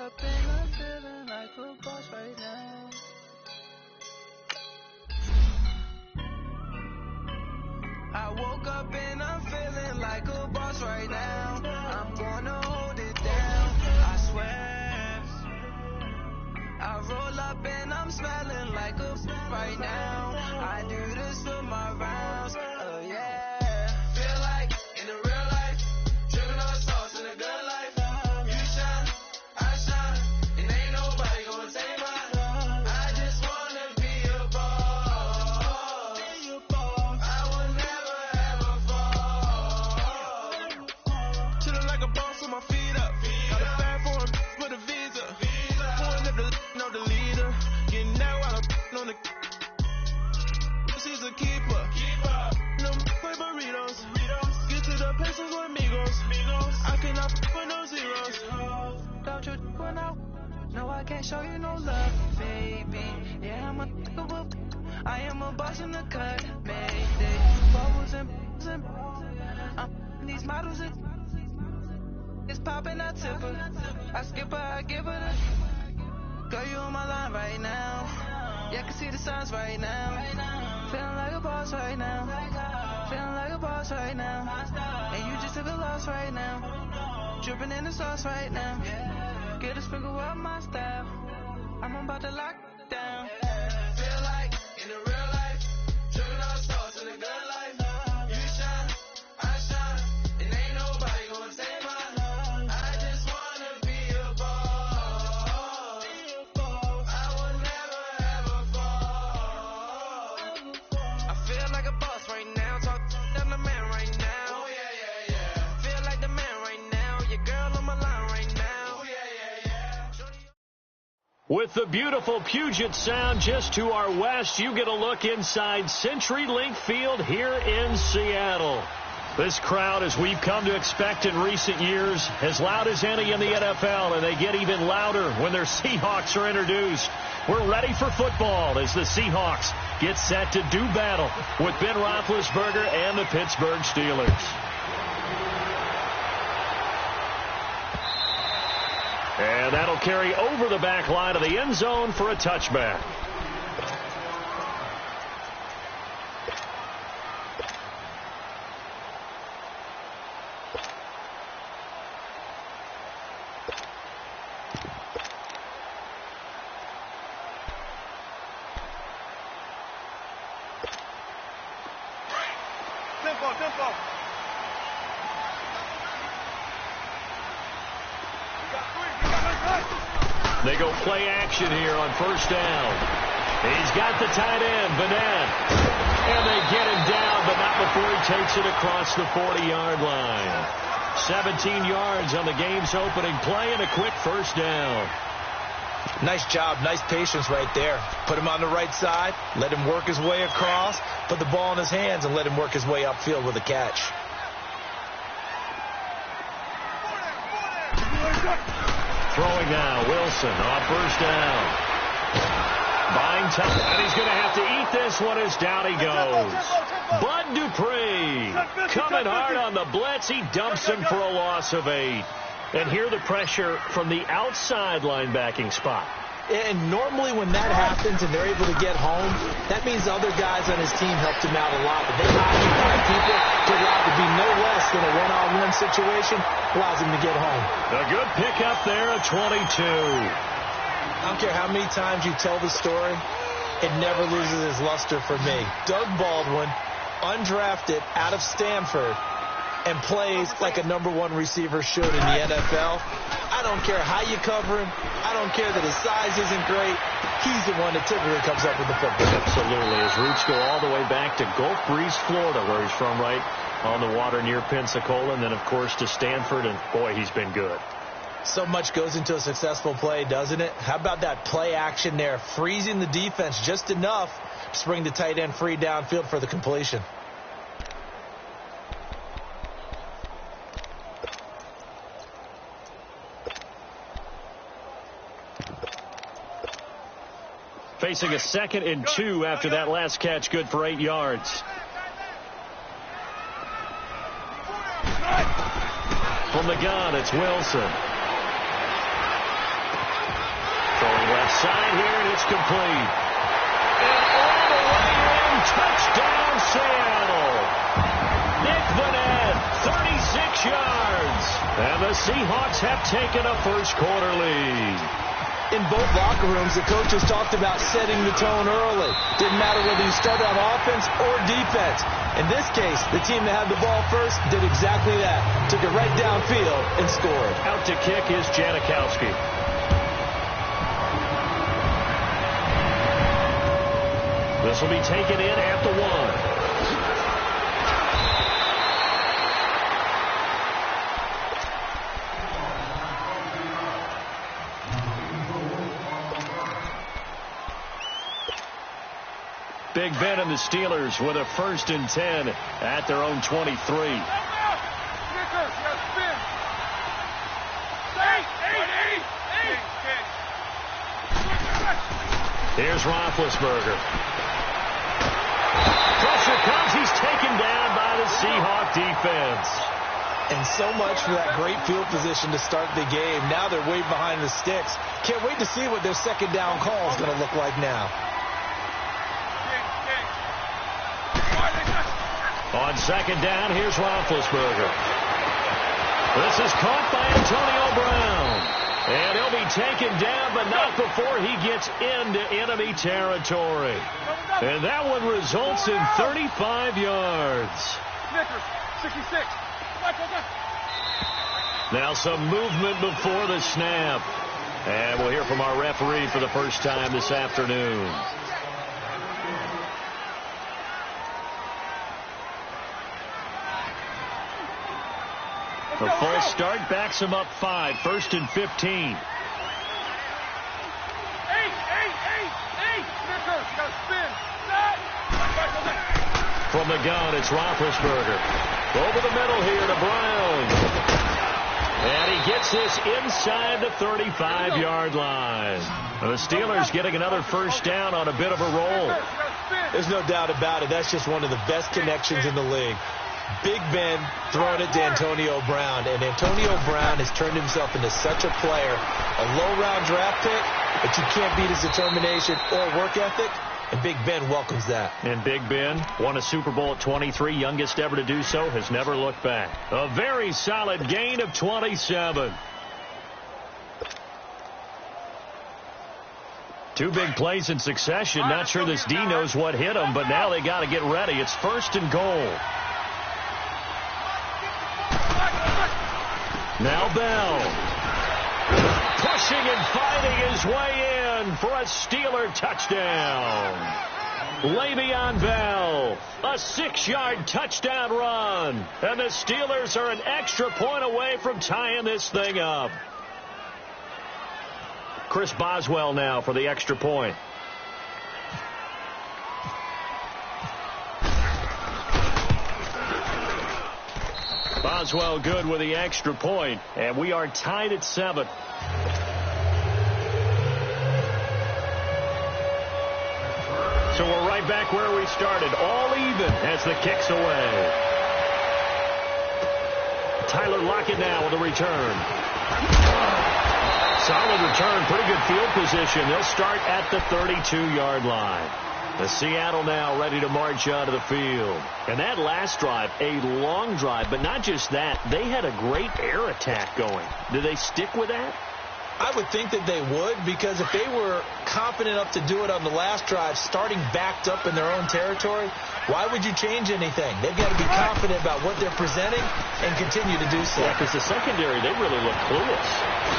up and I'm feeling like a boss right now. I woke up and I'm feeling like a boss right now. I'm gonna hold it down, I swear. I roll up and I'm smelling like a right now. I do this for my rounds, yeah. Feel like in the real life, dripping on sauce in a good life. You shine, I shine, and ain't nobody gonna take mine. I just wanna be a boss. I will never ever fall. Chillin' like a boss with my feet up. Got a bag for him with a visa. Pulling up the leader. Getting that while I'm on the. She's a keeper. No play burritos. Get to the pesos with amigos. I cannot with no zeros. Don't you run out? No, I can't show you no love, baby. Yeah, I am a boss in the cut, mayday. Bubbles and these models it's popping, I tip her. I skip her, I give her the. Girl, you on my line right now. Yeah, I can see the signs right now. Feeling like a boss right now. Feeling like a boss right now. And you just took a loss right now. Dripping in the sauce right now. Get a sprinkle up my style. I'm about to lock down. Feel like in the real life, dripping on sauce in a good life. You shine, I shine, and ain't nobody gonna take mine. I just wanna be a boss. I will never ever fall. I feel like a boss right now. Talk to the man right now. Oh yeah. Feel like the man right now. Your girl on my line right now. Oh yeah. With the beautiful Puget Sound just to our west, you get a look inside CenturyLink Field here in Seattle. This crowd, as we've come to expect in recent years, as loud as any in the NFL, and they get even louder when their Seahawks are introduced. We're ready for football as the Seahawks get set to do battle with Ben Roethlisberger and the Pittsburgh Steelers. And that'll carry over the back line of the end zone for a touchback. Tempo. They go play action here on first down. He's got the tight end, Vanette. And they get him down, but not before he takes it across the 40-yard line. 17 yards on the game's opening play and a quick first down. Nice job, nice patience right there. Put him on the right side, let him work his way across, put the ball in his hands, and let him work his way upfield with a catch. Throwing now, Wilson on first down. Buying time, and he's going to have to eat this one as down he goes. Bud Dupree coming hard on the blitz. He dumps him for a loss of 8. And here the pressure from the outside linebacking spot. And normally when that happens and they're able to get home, that means other guys on his team helped him out a lot. But they occupy people to allow it to be no less than a one-on-one situation, allows him to get home. A good pickup there at 22. I don't care how many times you tell the story, it never loses its luster for me. Doug Baldwin, undrafted out of Stanford, and plays like a number 1 receiver should in the NFL. I don't care how you cover him. I don't care that his size isn't great. He's the one that typically comes up with the football. Absolutely. His roots go all the way back to Gulf Breeze, Florida, where he's from, right on the water near Pensacola, and then, of course, to Stanford, and, boy, he's been good. So much goes into a successful play, doesn't it? How about that play action there, freezing the defense just enough to bring the tight end free downfield for the completion. Facing a 2nd and 2 after that last catch, good for 8 yards. From the gun, it's Wilson. left side here, and it's complete. And all the way in, touchdown Seattle. Nick Vanette, 36 yards. And the Seahawks have taken a first-quarter lead. In both locker rooms, the coaches talked about setting the tone early. Didn't matter whether you started on offense or defense. In this case, the team that had the ball first did exactly that. Took it right downfield and scored. Out to kick is Janikowski. This will be taken in at the 1. Big Ben and the Steelers with a 1st and 10 at their own 23. Here's Roethlisberger. Pressure comes. He's taken down by the Seahawk defense. And so much for that great field position to start the game. Now they're way behind the sticks. Can't wait to see what their second down call is going to look like now. On second down, here's Roethlisberger. This is caught by Antonio Brown. And he'll be taken down, but not before he gets into enemy territory. And that one results in 35 yards. 66. Now some movement before the snap. And we'll hear from our referee for the first time this afternoon. The full start backs him up 5. 1st and 15. From the gun, it's Roethlisberger. Over the middle here to Brown. And he gets this inside the 35-yard line. The Steelers getting another first down on a bit of a roll. There's no doubt about it. That's just one of the best connections in the league. Big Ben throwing it to Antonio Brown, and Antonio Brown has turned himself into such a player. A low-round draft pick, but you can't beat his determination or work ethic, and Big Ben welcomes that. And Big Ben won a Super Bowl at 23, youngest ever to do so, has never looked back. A very solid gain of 27. 2 big plays in succession. Not sure this D knows what hit him, but now they got to get ready. It's 1st and goal. Now Bell. Pushing and fighting his way in for a Steeler touchdown. Le'Veon Bell. A 6-yard touchdown run. And the Steelers are an extra point away from tying this thing up. Chris Boswell now for the extra point. Boswell good with the extra point, and we are tied at 7. So we're right back where we started, all even as the kick's away. Tyler Lockett now with a return. Solid return, pretty good field position. They'll start at the 32-yard line. The Seattle now ready to march out of the field. And that last drive, a long drive, but not just that. They had a great air attack going. Do they stick with that? I would think that they would, because if they were confident enough to do it on the last drive, starting backed up in their own territory, why would you change anything? They've got to be confident about what they're presenting and continue to do so. Yeah, because the secondary, they really look clueless.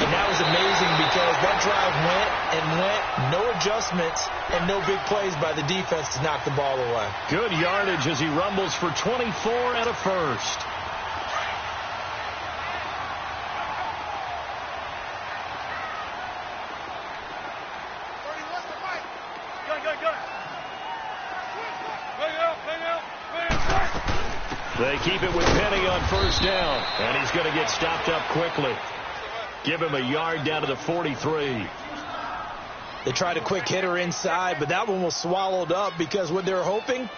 And that was amazing because that drive went and went, no adjustments, and no big plays by the defense to knock the ball away. Good yardage as he rumbles for 24 and a first. They keep it with Penny on first down, and he's going to get stopped up quickly. Give him a yard down to the 43. They tried a quick hitter inside, but that one was swallowed up because what they're hoping,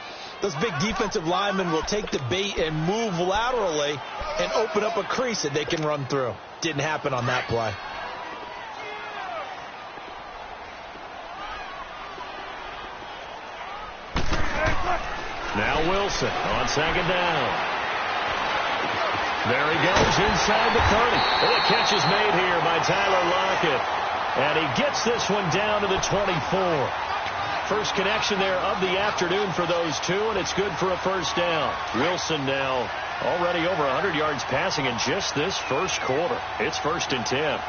those big defensive linemen will take the bait and move laterally and open up a crease that they can run through. Didn't happen on that play. Now Wilson on second down. There he goes inside the 30. And the catch is made here by Tyler Lockett. And he gets this one down to the 24. First connection there of the afternoon for those two, and it's good for a first down. Wilson now already over 100 yards passing in just this first quarter. It's 1st and 10.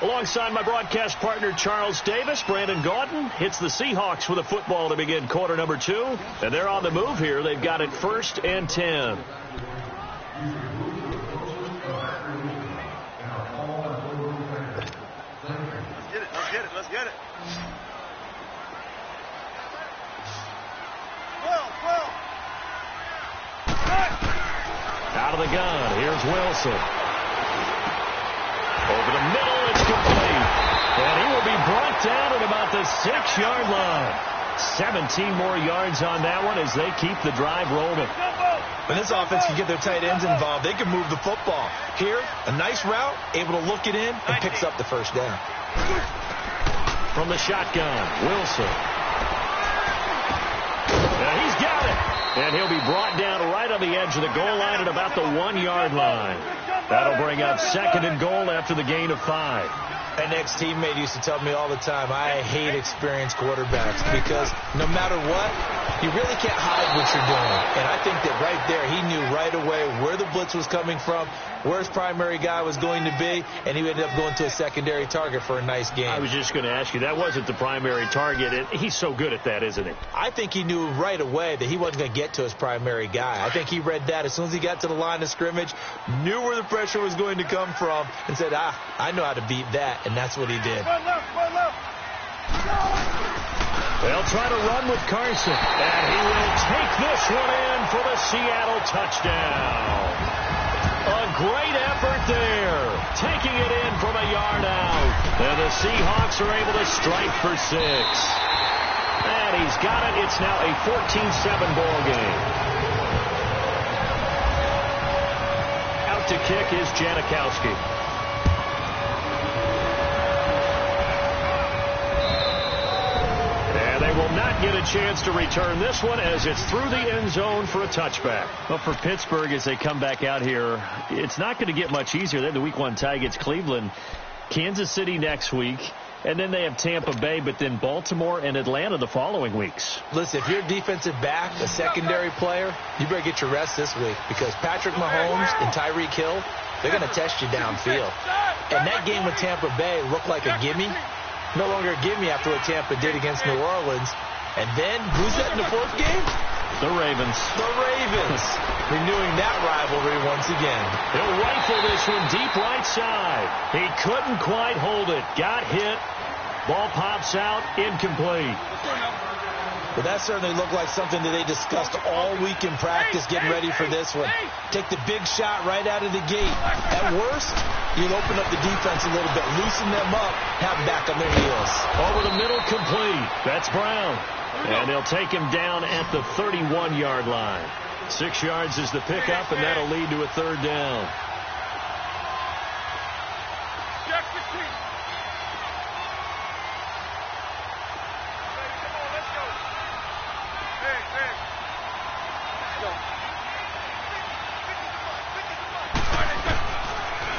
Alongside my broadcast partner Charles Davis, Brandon Gaudin hits the Seahawks with a football to begin quarter number 2. And they're on the move here. They've got it 1st and 10. Let's get it. Out of the gun, here's Wilson. Over the middle, it's complete. And he will be brought down at about the 6-yard line. 17 more yards on that one as they keep the drive rolling. When this offense can get their tight ends involved, they can move the football. Here, a nice route, able to look it in, and picks up the first down. From the shotgun, Wilson. Now he's got it. And he'll be brought down right on the edge of the goal line at about the 1-yard line. That'll bring up 2nd and goal after the gain of 5. An ex-teammate used to tell me all the time, I hate experienced quarterbacks because no matter what, you really can't hide what you're doing. And I think that right there, he knew right away where the blitz was coming from, where his primary guy was going to be, and he ended up going to a secondary target for a nice game. I was just going to ask you, that wasn't the primary target. He's so good at that, isn't he? I think he knew right away that he wasn't going to get to his primary guy. I think he read that as soon as he got to the line of scrimmage, knew where the pressure was going to come from, and said, I know how to beat that, and that's what he did. They'll try to run with Carson, and he will take this one in for the Seattle touchdown. A great effort there, taking it in from a yard out. And the Seahawks are able to strike for 6. And he's got it. It's now a 14-7 ball game. Out to kick is Janikowski. They will not get a chance to return this one as it's through the end zone for a touchback. Well, for Pittsburgh, as they come back out here, it's not going to get much easier. Then the Week 1 tie gets Cleveland, Kansas City next week, and then they have Tampa Bay, but then Baltimore and Atlanta the following weeks. Listen, if you're a defensive back, a secondary player, you better get your rest this week because Patrick Mahomes and Tyreek Hill, they're going to test you downfield. And that game with Tampa Bay looked like a gimme. No longer a gimme after what Tampa did against New Orleans. And then, who's that in the 4th game? The Ravens. The Ravens. Renewing that rivalry once again. He'll rifle this one deep right side. He couldn't quite hold it. Got hit. Ball pops out. Incomplete. Well, that certainly looked like something that they discussed all week in practice getting ready for this one. Take the big shot right out of the gate. At worst, you'll open up the defense a little bit, loosen them up, have them back on their heels. Over the middle, complete. That's Brown. And they'll take him down at the 31-yard line. 6 yards is the pickup, and that'll lead to a 3rd down.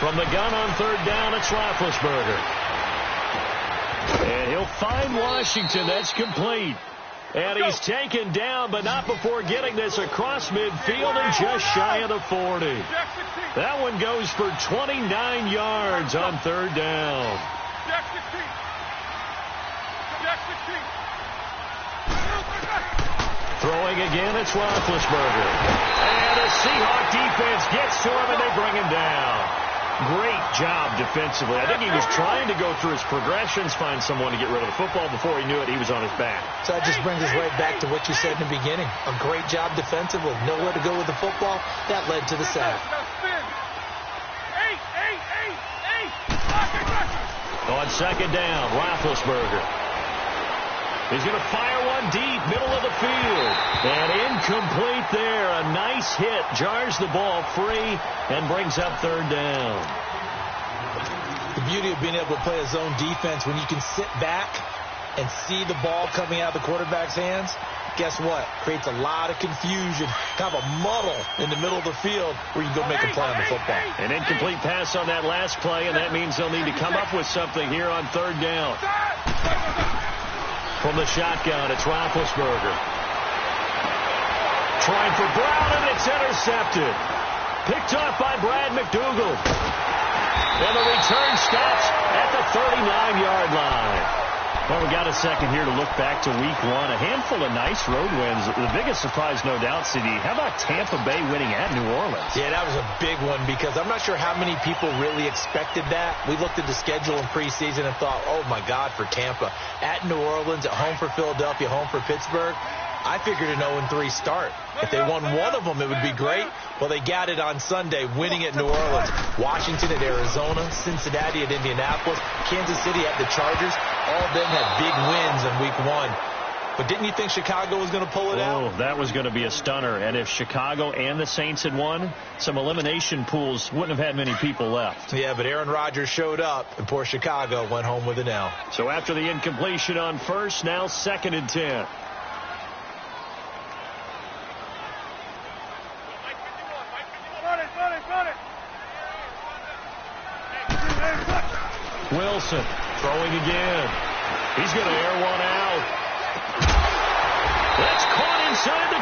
From the gun on 3rd down, it's Roethlisberger. And he'll find Washington. That's complete. And he's taken down, but not before getting this across midfield and just shy of the 40. That one goes for 29 yards on 3rd down. Throwing again, it's Roethlisberger. And the Seahawk defense gets to him, and they bring him down. Great job defensively. I think he was trying to go through his progressions, find someone to get rid of the football. Before he knew it, he was on his back. So that just brings us right back to what you said in the beginning. A great job defensively. Nowhere to go with the football. That led to the sack. On 2nd down, Roethlisberger. He's going to fire one deep, middle of the field. And incomplete there. A nice hit. Jars the ball free and brings up 3rd down. The beauty of being able to play a zone defense when you can sit back and see the ball coming out of the quarterback's hands, guess what? Creates a lot of confusion, kind of a muddle in the middle of the field where you can go make a play on the football. An incomplete pass on that last play, and that means they'll need to come up with something here on third down. From the shotgun, it's Roethlisberger. Trying for Brown, and it's intercepted. Picked off by Brad McDougald. And the return stops at the 39-yard line. Well, we got a second here to look back to week one. A handful of nice road wins. The biggest surprise, no doubt, CD. How about Tampa Bay winning at New Orleans? Yeah, that was a big one because I'm not sure how many people really expected that. We looked at the schedule in preseason and thought, oh, my God, for Tampa. At New Orleans, at home for Philadelphia, home for Pittsburgh. I figured an 0-3 start. If they won one of them, it would be great. Well, they got it on Sunday, winning at New Orleans, Washington at Arizona, Cincinnati at Indianapolis, Kansas City at the Chargers. All of them had big wins in week one. But didn't you think Chicago was going to pull it out? Oh, that was going to be a stunner. And if Chicago and the Saints had won, some elimination pools wouldn't have had many people left. Yeah, but Aaron Rodgers showed up, and poor Chicago went home with an L. So after the incompletion on first, now 2nd and 10. Wilson throwing again. He's going to air one out. That's caught inside the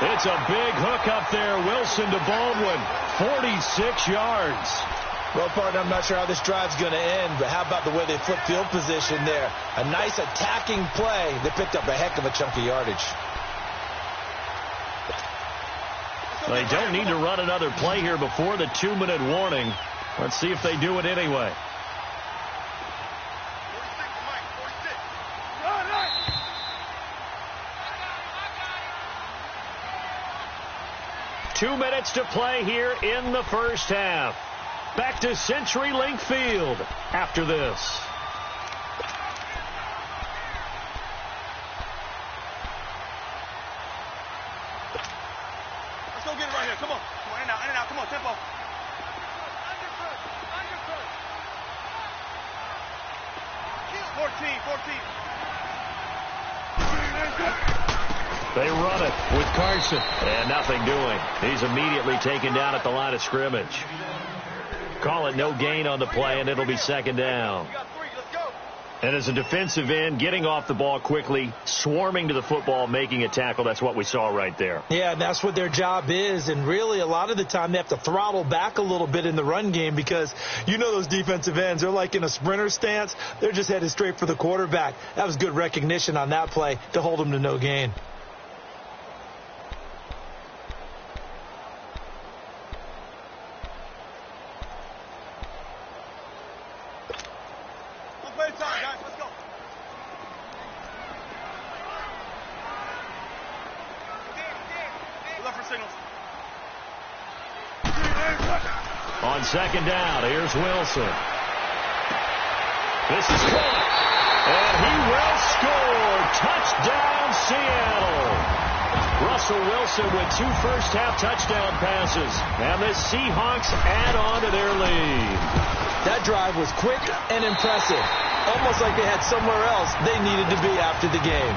20. It's a big hook up there. Wilson to Baldwin. 46 yards. Well, partner, I'm not sure how this drive's going to end, but how about the way they flip field position there? A nice attacking play. They picked up a heck of a chunk of yardage. They don't need to run another play here before the 2-minute warning. Let's see if they do it anyway. 2 minutes to play here in the first half. Back to CenturyLink Field after this. Let's go get it right here. Come on. Come on, in and out. Come on, tempo. Underfoot. 14. They run it with Carson. And nothing doing. He's immediately taken down at the line of scrimmage. Call it no gain on the play, and it'll be 2nd down. And as a defensive end, getting off the ball quickly, swarming to the football, making a tackle, that's what we saw right there. Yeah, and that's what their job is. And really, a lot of the time, they have to throttle back a little bit in the run game because you know those defensive ends, they're like in a sprinter stance. They're just headed straight for the quarterback. That was good recognition on that play to hold them to no gain. On 2nd down, here's Wilson. This is caught. And he will score. Touchdown, Seattle. Russell Wilson with 2 first-half touchdown passes. And the Seahawks add on to their lead. That drive was quick and impressive. Almost like they had somewhere else they needed to be after the game.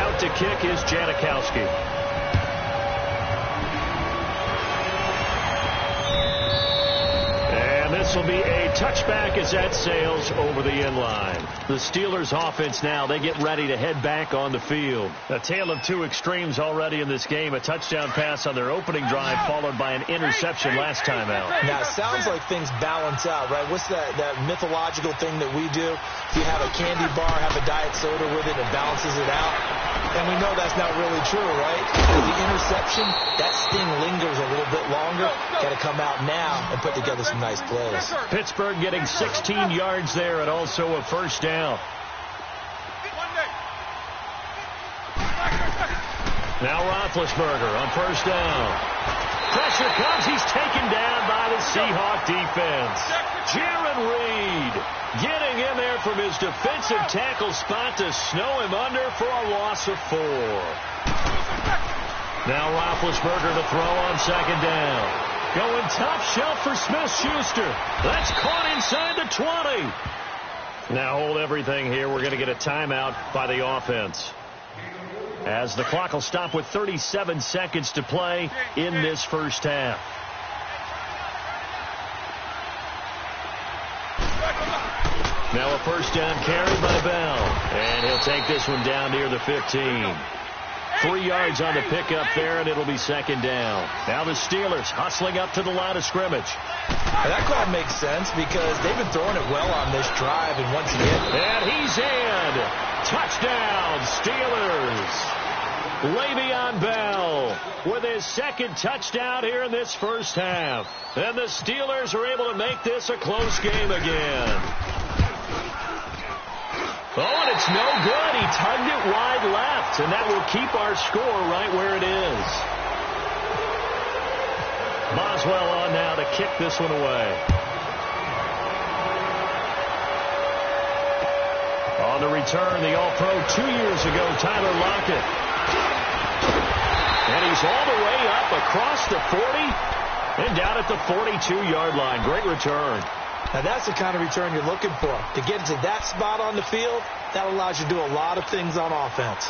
Out to kick is Janikowski. This will be a touchback as that sails over the end line. The Steelers offense now, they get ready to head back on the field. A tale of two extremes already in this game. A touchdown pass on their opening drive followed by an interception last time out. Now, it sounds like things balance out, right? What's that mythological thing that we do? If you have a candy bar, have a diet soda with it, it balances it out. And we know that's not really true, right? Because the interception, that sting lingers a little bit longer. Got to come out now and put together some nice plays. Pittsburgh getting 16 yards there and also a first down. Now Roethlisberger on first down. Pressure comes. He's taken down by the Seahawk defense. Jaron Reed getting in there from his defensive tackle spot to snow him under for a loss of 4. Now Roethlisberger to throw on second down. Going top shelf for Smith-Schuster. That's caught inside the 20. Now hold everything here. We're going to get a timeout by the offense, as the clock will stop with 37 seconds to play in this first half. Now a first down carry by Bell, and he'll take this one down near the 15. 3 yards on the pickup there, and it'll be second down. Now the Steelers hustling up to the line of scrimmage. That call makes sense because they've been throwing it well on this drive, and once again... And he's in. Touchdown, Steelers. Le'Veon Bell with his second touchdown here in this first half. And the Steelers are able to make this a close game again. Oh, and it's no good. He tugged it wide left, and that will keep our score right where it is. Boswell on now to kick this one away. On the return, the All-Pro 2 years ago, Tyler Lockett. And he's all the way up across the 40 and down at the 42-yard line. Great return. Now, that's the kind of return you're looking for. To get to that spot on the field, that allows you to do a lot of things on offense.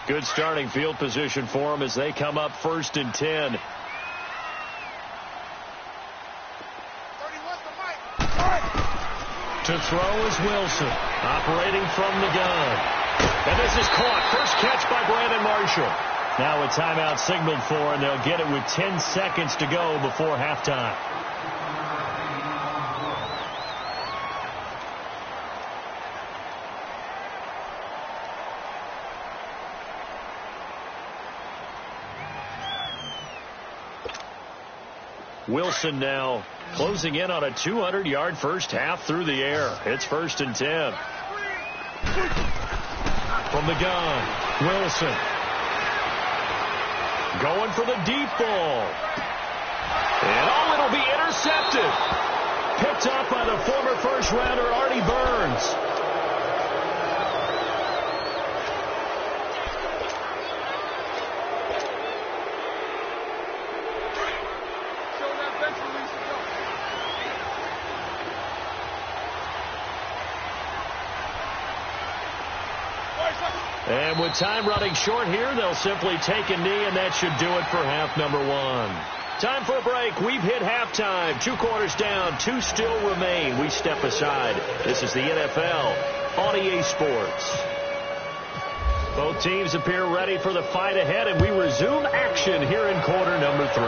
Good starting field position for them as they come up 1st and 10. To throw is Wilson, operating from the gun. And this is caught. First catch by Brandon Marshall. Now a timeout signaled for, and they'll get it with 10 seconds to go before halftime. Wilson now closing in on a 200-yard first half through the air. It's 1st and 10. From the gun, Wilson. Going for the deep ball. And it'll be intercepted. Picked up by the former first-rounder Artie Burns. And with time running short here, they'll simply take a knee, and that should do it for half number 1. Time for a break. We've hit halftime. 2 quarters down, 2 still remain. We step aside. This is the NFL on EA Sports. Both teams appear ready for the fight ahead, and we resume action here in quarter number 3.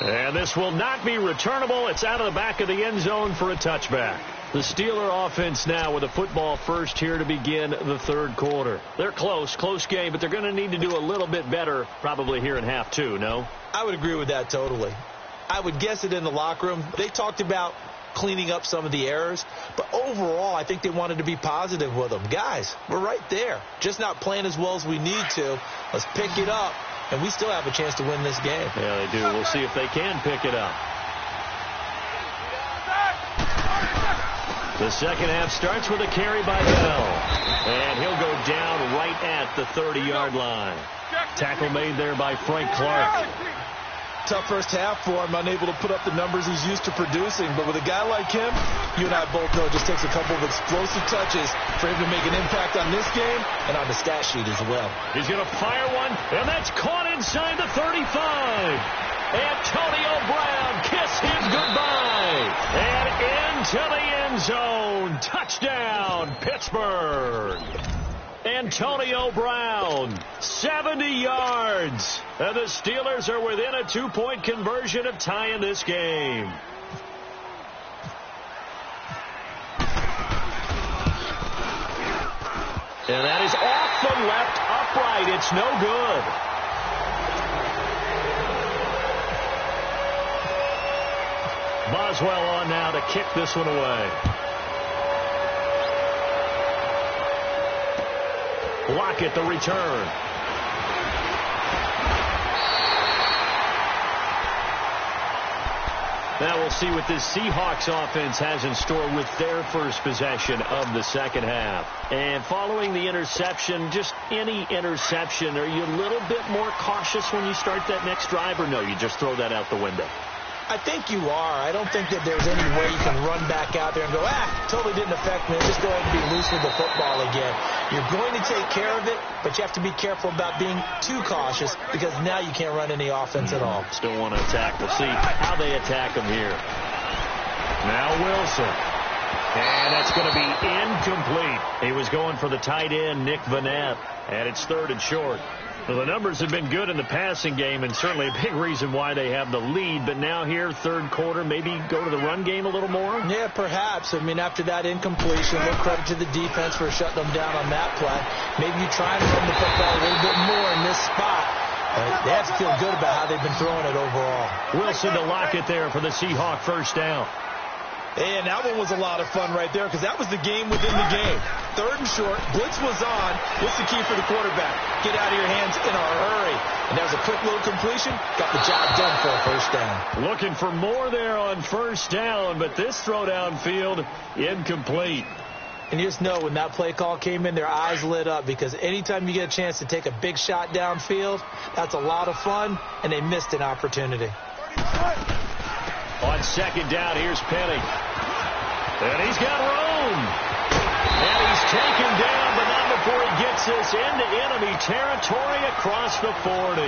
And this will not be returnable. It's out of the back of the end zone for a touchback. The Steeler offense now with a football first here to begin the 3rd quarter. They're close game, but they're going to need to do a little bit better probably here in half 2, no? I would agree with that totally. I would guess it in the locker room. They talked about cleaning up some of the errors, but overall I think they wanted to be positive with them. Guys, we're right there. Just not playing as well as we need to. Let's pick it up, and we still have a chance to win this game. Yeah, they do. We'll see if they can pick it up. The second half starts with a carry by Bell. And he'll go down right at the 30-yard line. Tackle made there by Frank Clark. Tough first half for him, unable to put up the numbers he's used to producing. But with a guy like him, you and I both know it just takes a couple of explosive touches for him to make an impact on this game and on the stat sheet as well. He's going to fire one, and that's caught inside the 35. Antonio Brown, kiss him goodbye. And into the end zone. Touchdown, Pittsburgh. Antonio Brown, 70 yards. And the Steelers are within a 2-point conversion of tying this game. And that is off the left upright. It's no good. Boswell on now to kick this one away. Lockett the return. Now we'll see what this Seahawks offense has in store with their first possession of the second half. And following the interception, just any interception, are you a little bit more cautious when you start that next drive, or no, you just throw that out the window? I think you are. I don't think that there's any way you can run back out there and go, totally didn't affect me. Just go ahead and be loose with the football again. You're going to take care of it, but you have to be careful about being too cautious because now you can't run any offense at all. Still want to attack. We'll see how they attack him here. Now Wilson. And that's going to be incomplete. He was going for the tight end, Nick Vanette, and it's 3rd and short. Well, the numbers have been good in the passing game, and certainly a big reason why they have the lead. But now here, third quarter, maybe go to the run game a little more? Yeah, perhaps. I mean, after that incompletion, a little credit to the defense for shutting them down on that play. Maybe you try and run the football a little bit more in this spot. They have to feel good about how they've been throwing it overall. Wilson to lock it there for the Seahawk first down. And that one was a lot of fun right there because that was the game within the game. 3rd and short, blitz was on. What's the key for the quarterback? Get out of your hands in a hurry. And that was a quick little completion. Got the job done for a first down. Looking for more there on first down, but this throw downfield incomplete. And you just know when that play call came in, their eyes lit up because anytime you get a chance to take a big shot downfield, that's a lot of fun, and they missed an opportunity. On second down, here's Penny. And he's got room. And he's taken down, but not before he gets this into enemy territory across the 40.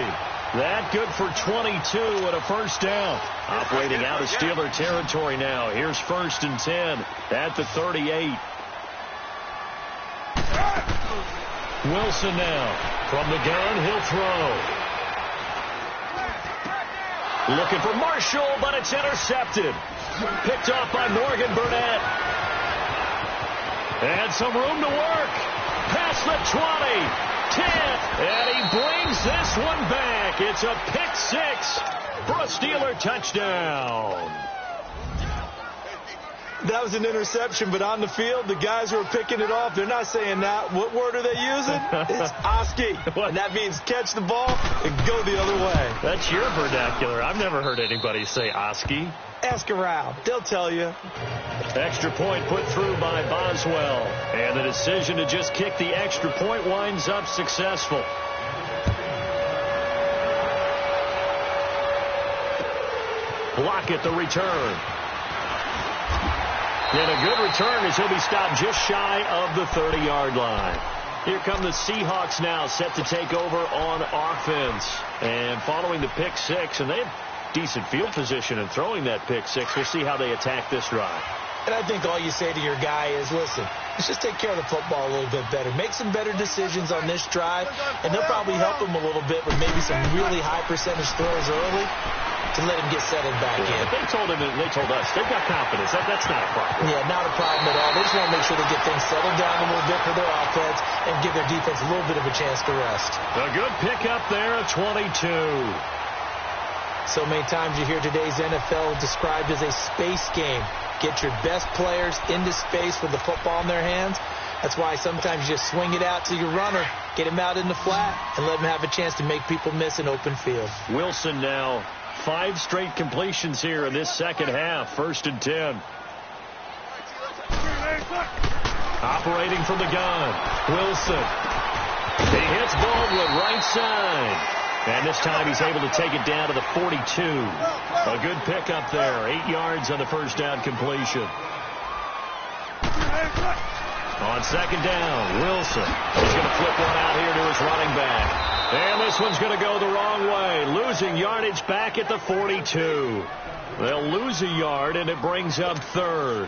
That good for 22 and a first down. Operating out of Steeler territory now. Here's 1st and 10 at the 38. Wilson now from the gun. He'll throw. Looking for Marshall, but it's intercepted. Picked off by Morgan Burnett. And some room to work. Past the 20, 10, and he brings this one back. It's a pick 6 for a Steeler touchdown. That was an interception, but on the field, the guys who are picking it off, they're not saying that. What word are they using? It's Oski. And that means catch the ball and go the other way. That's your vernacular. I've never heard anybody say Oski. Ask around. They'll tell you. Extra point put through by Boswell. And the decision to just kick the extra point winds up successful. Block at the return. And a good return as he'll be stopped just shy of the 30-yard line. Here come the Seahawks now, set to take over on offense. And following the pick 6, and they have decent field position in throwing that pick 6. We'll see how they attack this drive. And I think all you say to your guy is, listen, let's just take care of the football a little bit better. Make some better decisions on this drive, and they'll probably help him a little bit with maybe some really high percentage throws early to let him get settled back in. But they told him, and they told us, they've got confidence. That's not a problem. Yeah, not a problem at all. They just want to make sure they get things settled down a little bit for their offense and give their defense a little bit of a chance to rest. A good pickup there at 22. So many times you hear today's NFL described as a space game. Get your best players into space with the football in their hands. That's why sometimes you just swing it out to your runner, get him out in the flat, and let him have a chance to make people miss an open field. Wilson now, 5 straight completions here in this second half. 1st and 10. Operating from the gun, Wilson. He hits Baldwin right side. And this time he's able to take it down to the 42. A good pickup there. 8 yards on the first down completion. On second down, Wilson. He's going to flip one out here to his running back. And this one's going to go the wrong way. Losing yardage back at the 42. They'll lose a yard, and it brings up 3rd.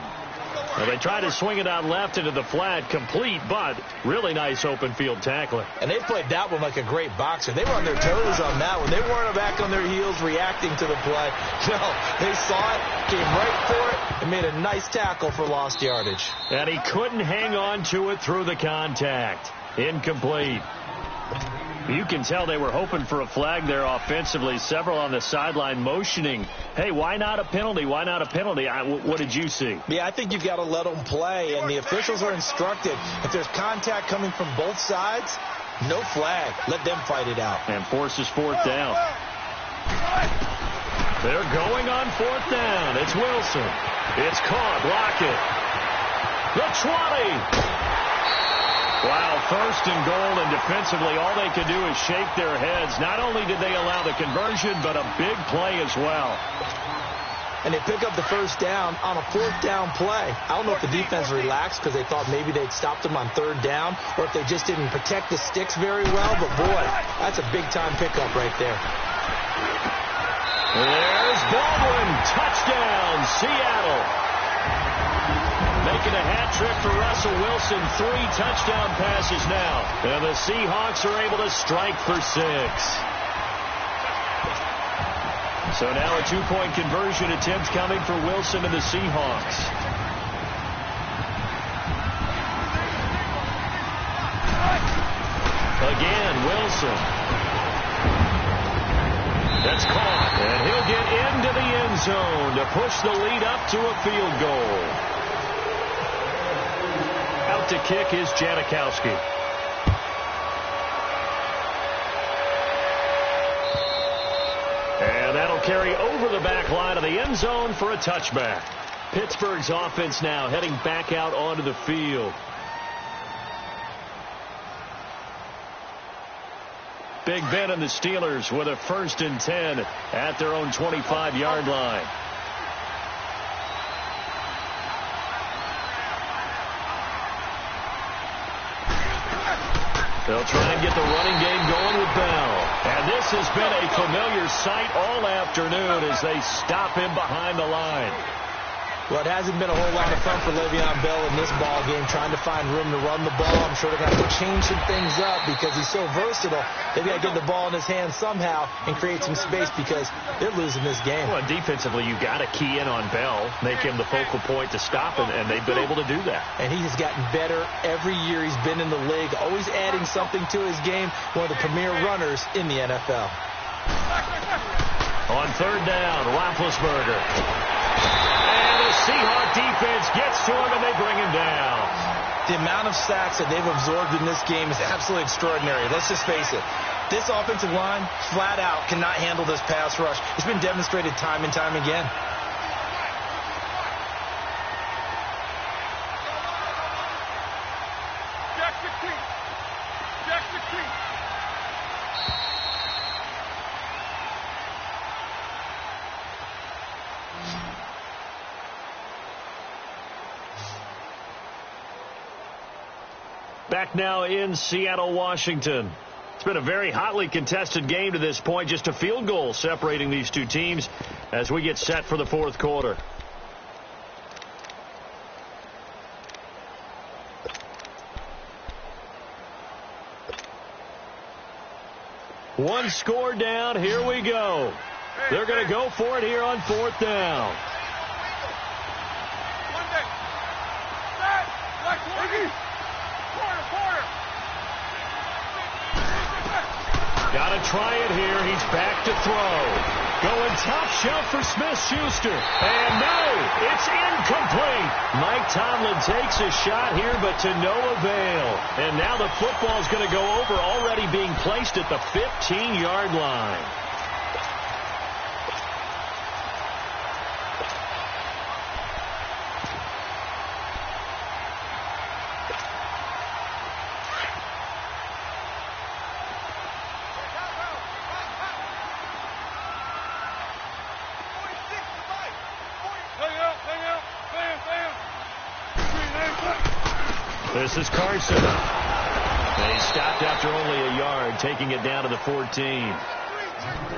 Well, they try to swing it out left into the flat, complete, but really nice open field tackling. And they played that one like a great boxer. They were on their toes on that one. They weren't back on their heels reacting to the play. No, they saw it, came right for it, and made a nice tackle for lost yardage. And he couldn't hang on to it through the contact. Incomplete. You can tell they were hoping for a flag there offensively. Several on the sideline motioning, hey, why not a penalty? Why not a penalty? What did you see? Yeah, I think you've got to let them play, and the officials are instructed. If there's contact coming from both sides, no flag. Let them fight it out. And forces 4th down. They're going on 4th down. It's Wilson. It's caught. Lockett. The 20. Wow, 1st and goal, and defensively all they could do is shake their heads. Not only did they allow the conversion, but a big play as well. And they pick up the 1st down on a 4th down play. I don't know if the defense relaxed because they thought maybe they'd stopped them on 3rd down, or if they just didn't protect the sticks very well. But, boy, that's a big-time pickup right there. There's Baldwin. Touchdown, Seattle. Making a hat trick for Russell Wilson. 3 touchdown passes now. And the Seahawks are able to strike for 6. So now a 2-point conversion attempt coming for Wilson and the Seahawks. Again, Wilson. That's caught, and he'll get into the end zone to push the lead up to a field goal. Out to kick is Janikowski. And that'll carry over the back line of the end zone for a touchback. Pittsburgh's offense now heading back out onto the field. Big Ben and the Steelers with a 1st and 10 at their own 25-yard line. They'll try and get the running game going with Bell. And this has been a familiar sight all afternoon as they stop him behind the line. Well, it hasn't been a whole lot of fun for Le'Veon Bell in this ball game, trying to find room to run the ball. I'm sure they're going to have to change some things up because he's so versatile. They've got to get the ball in his hands somehow and create some space because they're losing this game. Well, defensively, you've got to key in on Bell, make him the focal point to stop him, and they've been able to do that. And he has gotten better every year he's been in the league, always adding something to his game, one of the premier runners in the NFL. On 3rd down, Roethlisberger. And the Seahawks defense gets to him, and they bring him down. The amount of sacks that they've absorbed in this game is absolutely extraordinary. Let's just face it. This offensive line, flat out, cannot handle this pass rush. It's been demonstrated time and time again. Back now in Seattle, Washington. It's been a very hotly contested game to this point. Just a field goal separating these two teams as we get set for the 4th quarter. One score down. Here we go. They're going to go for it here on 4th down. Got to try it here. He's back to throw. Going top shelf for Smith-Schuster. And no, it's incomplete. Mike Tomlin takes a shot here, but to no avail. And now the football's going to go over, already being placed at the 15-yard line. This is Carson. He stopped after only a yard, taking it down to the 14.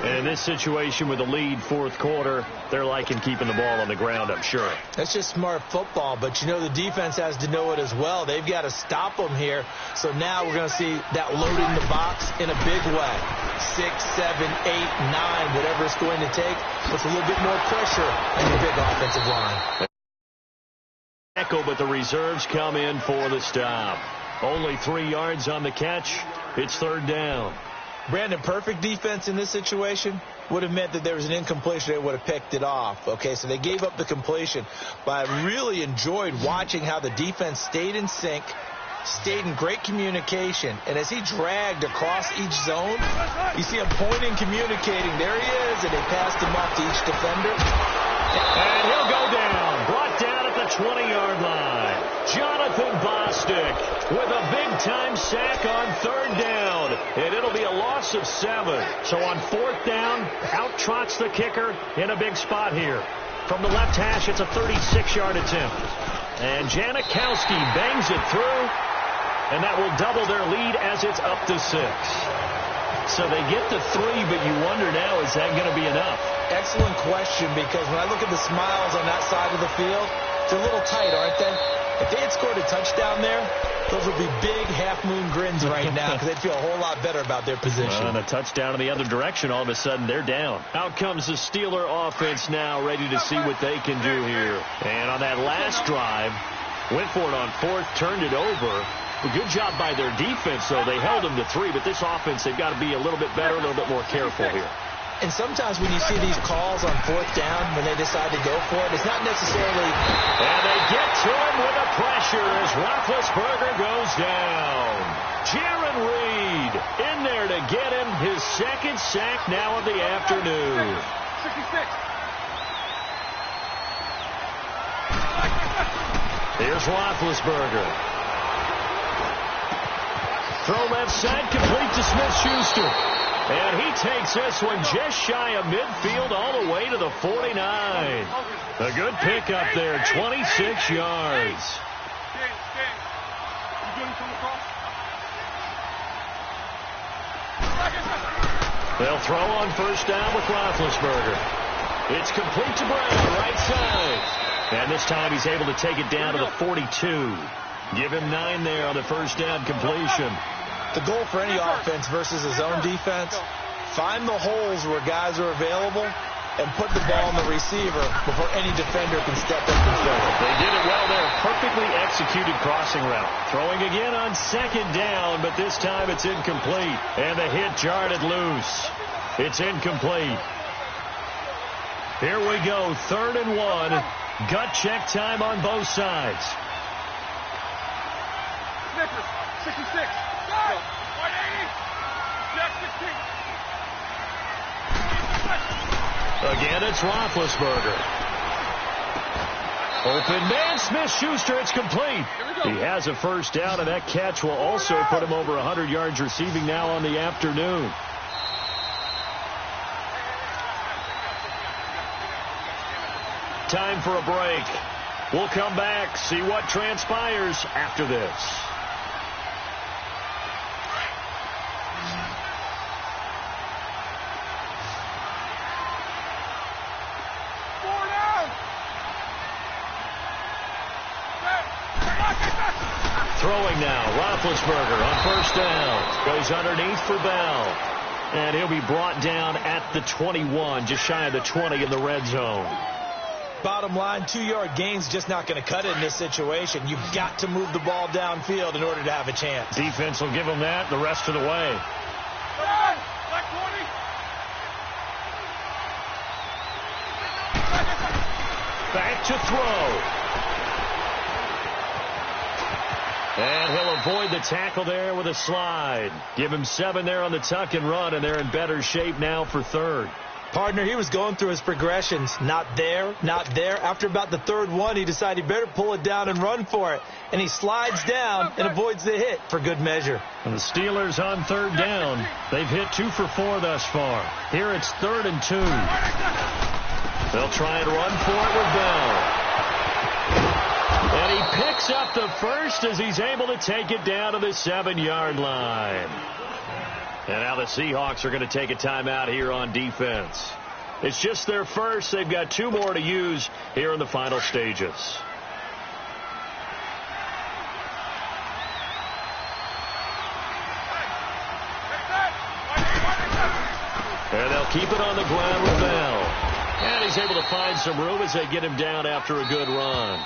And in this situation with the lead 4th quarter, they're liking keeping the ball on the ground, I'm sure. That's just smart football, but you know the defense has to know it as well. They've got to stop them here. So now we're going to see that loading the box in a big way. 6, 7, 8, 9, whatever it's going to take, puts a little bit more pressure on your big offensive line. But the reserves come in for the stop. Only 3 yards on the catch. It's 3rd down. Brandon, perfect defense in this situation would have meant that there was an incompletion. They would have picked it off. Okay, so they gave up the completion. But I really enjoyed watching how the defense stayed in sync, stayed in great communication, and as he dragged across each zone, you see him pointing, communicating. There he is, and they passed him off to each defender. And he'll go down, brought down at the 20-yard line. Jonathan Bostic with a big-time sack on third down, and it'll be a loss of 7. So on fourth down, out trots the kicker in a big spot here. From the left hash, it's a 36-yard attempt. And Janikowski bangs it through, and that will double their lead as it's up to 6. So they get to 3, but you wonder now, is that going to be enough? Excellent question, because when I look at the smiles on that side of the field, they're a little tight, aren't they? If they had scored a touchdown there, those would be big half-moon grins right now because they'd feel a whole lot better about their position. And a touchdown in the other direction, all of a sudden they're down. Out comes the Steeler offense now, ready to see what they can do here. And on that last drive, went for it on fourth, turned it over. A good job by their defense, though. They held them to 3, but this offense, they've got to be a little bit better, a little bit more careful here. And sometimes when you see these calls on fourth down, when they decide to go for it, it's not necessarily... And they get to him with the pressure as Roethlisberger goes down. Jaron Reed in there to get him his second sack now of the afternoon. 66. Here's Roethlisberger. Throw left side, complete to Smith-Schuster. And he takes this one just shy of midfield all the way to the 49. A good pickup there, 26 yards. They'll throw on first down with Roethlisberger. It's complete to Brown, right side. And this time he's able to take it down to the 42. Give him 9 there on the first down completion. The goal for any offense versus a zone defense, find the holes where guys are available and put the ball on the receiver before any defender can step up and fill it. They did it well there. Perfectly executed crossing route. Throwing again on second down, but this time it's incomplete. And the hit jarred it loose. It's incomplete. Here we go, 3rd and 1. Gut check time on both sides. 66. Again, it's Roethlisberger. Open man, Smith-Schuster, it's complete. He has a first down, and that catch will also put him over 100 yards receiving now on the afternoon. Time for a break. We'll come back, see what transpires after this. Throwing now, Roethlisberger on first down. Goes underneath for Bell. And he'll be brought down at the 21, just shy of the 20 in the red zone. Bottom line, 2-yard gain's just not going to cut it in this situation. You've got to move the ball downfield in order to have a chance. Defense will give them that the rest of the way. Back to throw. And he'll avoid the tackle there with a slide. Give him 7 there on the tuck and run, and they're in better shape now for 3rd. Partner, he was going through his progressions. Not there, not there. After about the 3rd one, he decided he better pull it down and run for it. And he slides down and avoids the hit for good measure. And the Steelers on 3rd down. They've hit 2 for 4 thus far. Here it's 3rd and 2. They'll try and run for it with Bell. And he picks up the first as he's able to take it down to the 7-yard line. And now the Seahawks are going to take a timeout here on defense. It's just their first. They've got 2 more to use here in the final stages. And they'll keep it on the ground with Bell. And he's able to find some room as they get him down after a good run.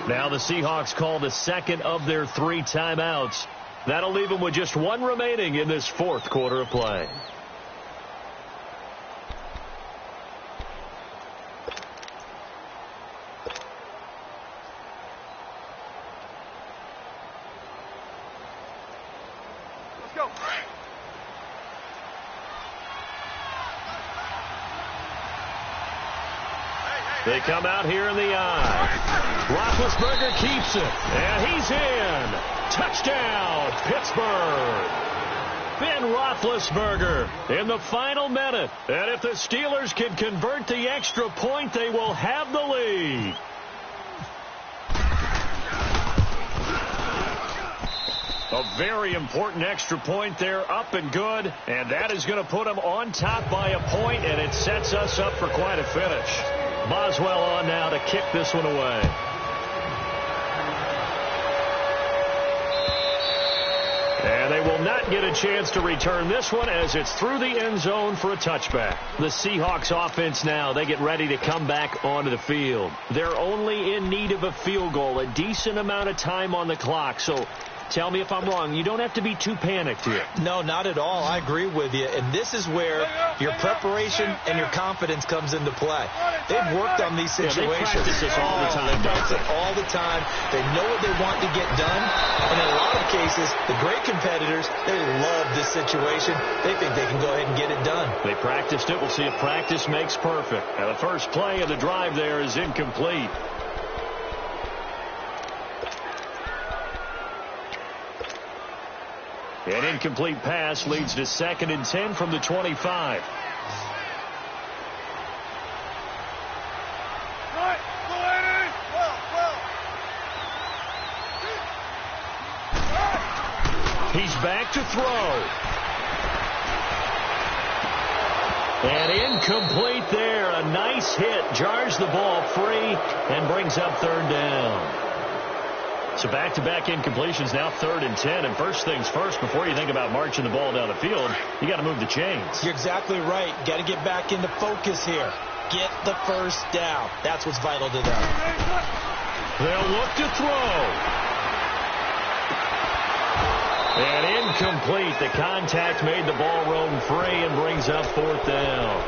Now the Seahawks call the second of their 3 timeouts. That'll leave them with just 1 remaining in this 4th quarter of play. They come out here in the eye. Roethlisberger keeps it, and he's in. Touchdown, Pittsburgh. Ben Roethlisberger in the final minute. And if the Steelers can convert the extra point, they will have the lead. A very important extra point there, up and good, and that is going to put them on top by a point, and it sets us up for quite a finish. Boswell on now to kick this one away. And they will not get a chance to return this one as it's through the end zone for a touchback. The Seahawks offense now, they get ready to come back onto the field. They're only in need of a field goal, a decent amount of time on the clock, so tell me if I'm wrong. You don't have to be too panicked here. No, not at all. I agree with you. And this is where your preparation and your confidence comes into play. They've worked on these situations. They practice this all the time. They practice it all the time. They know what they want to get done. And in a lot of cases, the great competitors, they love this situation. They think they can go ahead and get it done. They practiced it. We'll see if practice makes perfect. Now, the first play of the drive there is incomplete. An incomplete pass leads to 2nd and 10 from the 25. He's back to throw. And incomplete there. A nice hit. Jars the ball free and brings up 3rd down. So back-to-back incompletions, now 3rd and 10. And first things first, before you think about marching the ball down the field, you got to move the chains. You're exactly right. Got to get back into focus here. Get the first down. That's what's vital to them. They'll look to throw. And incomplete. The contact made the ball roam free and brings up 4th down.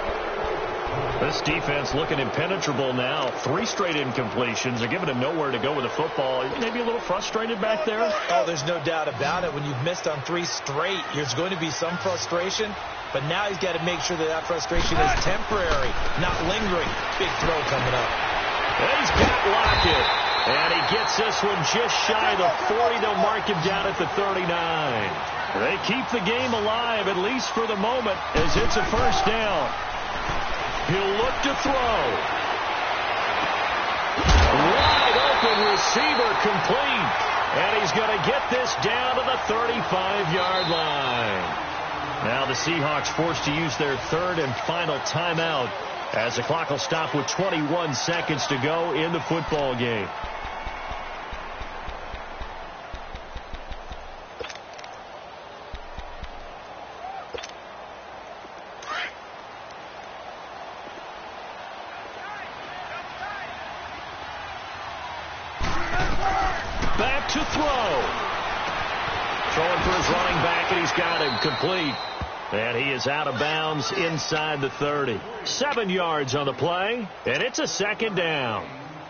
This defense looking impenetrable now. 3 straight incompletions. They're giving him nowhere to go with the football. Maybe a little frustrated back there? Oh, there's no doubt about it. When you've missed on 3 straight, there's going to be some frustration. But now he's got to make sure that that frustration is temporary, not lingering. Big throw coming up. And he's got Lockett. And he gets this one just shy of the 40. They'll mark him down at the 39. They keep the game alive, at least for the moment, as it's a first down. He'll look to throw. Wide open receiver complete. And he's going to get this down to the 35-yard line. Now the Seahawks forced to use their 3rd and final timeout as the clock will stop with 21 seconds to go in the football game. Back to throw. Throwing for his running back, and he's got him complete. And he is out of bounds inside the 30. 7 yards on the play, and it's a 2nd down.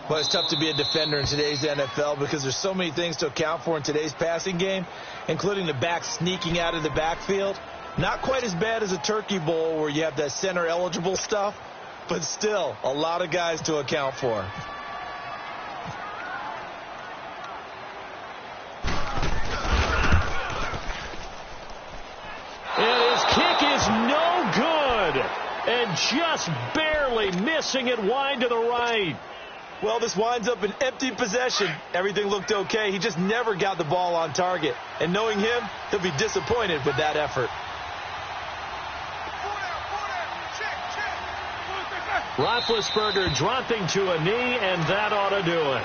Well, it's tough to be a defender in today's NFL because there's so many things to account for in today's passing game, including the back sneaking out of the backfield. Not quite as bad as a turkey bowl where you have that center-eligible stuff, but still a lot of guys to account for. No good, and just barely missing it wide to the right. Well, this winds up an empty possession. Everything looked okay. He just never got the ball on target. And knowing him, he'll be disappointed with that effort. Roethlisberger dropping to a knee, and that ought to do it.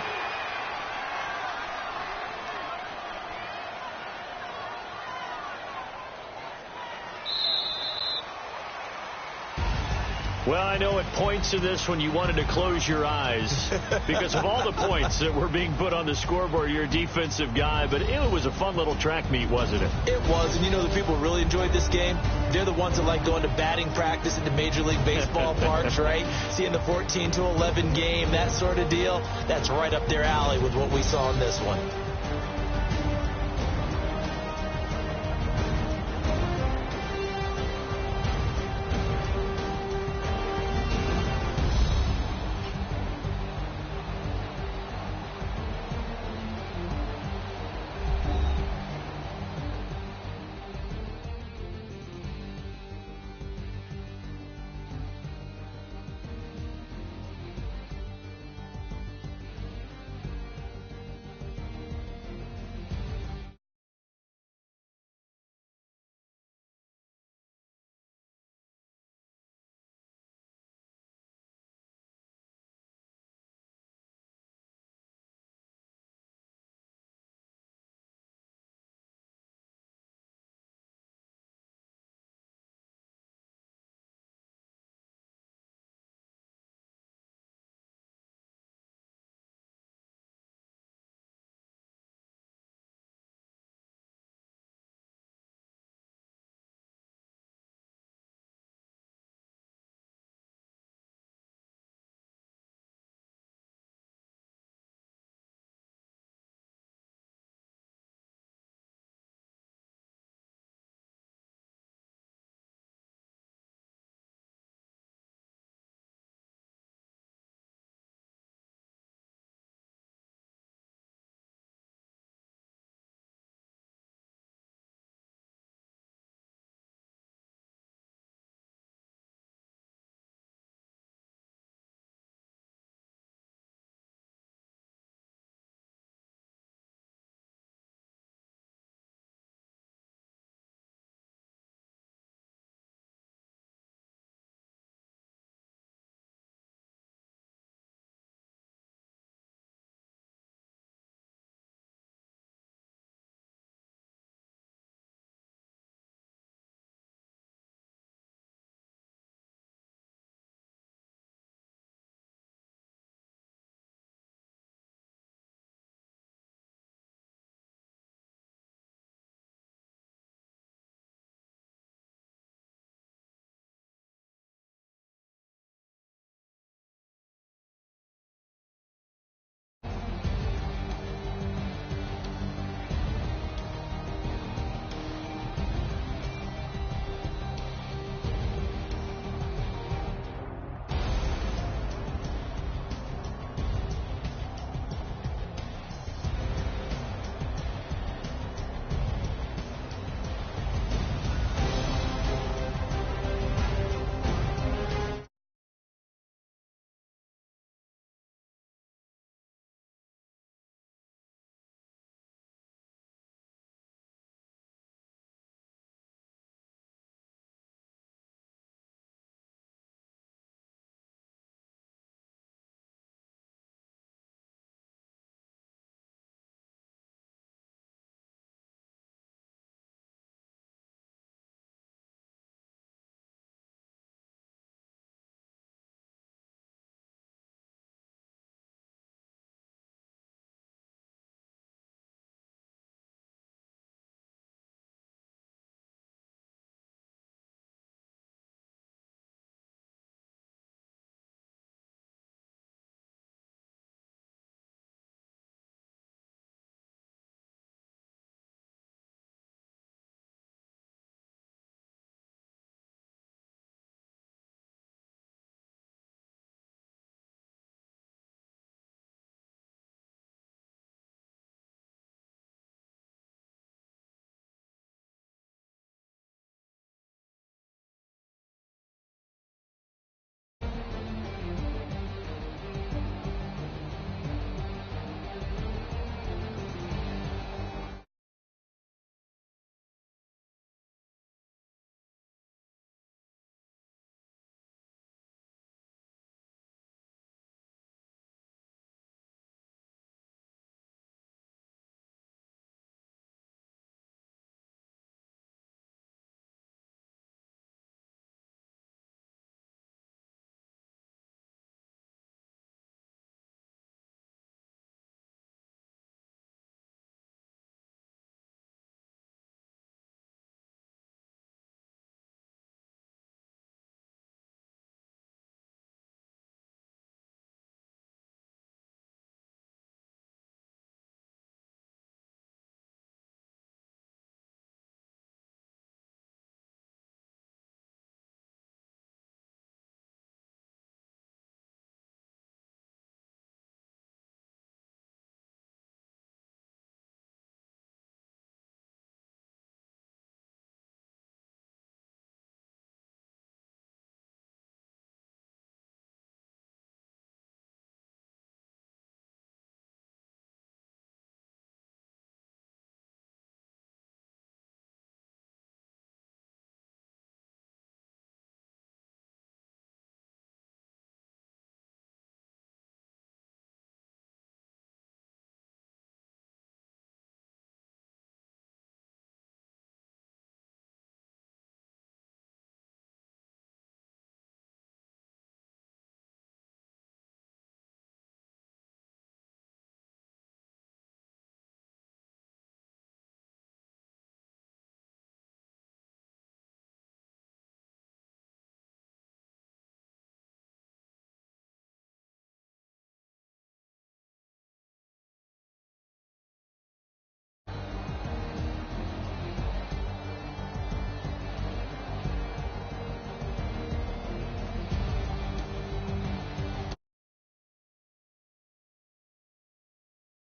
Well, I know at points of this when you wanted to close your eyes because of all the points that were being put on the scoreboard. You're a defensive guy, but it was a fun little track meet, wasn't it? It was, and you know the people who really enjoyed this game? They're the ones that like going to batting practice at the Major League Baseball parks, right? Seeing the 14-11 game, that sort of deal. That's right up their alley with what we saw in this one.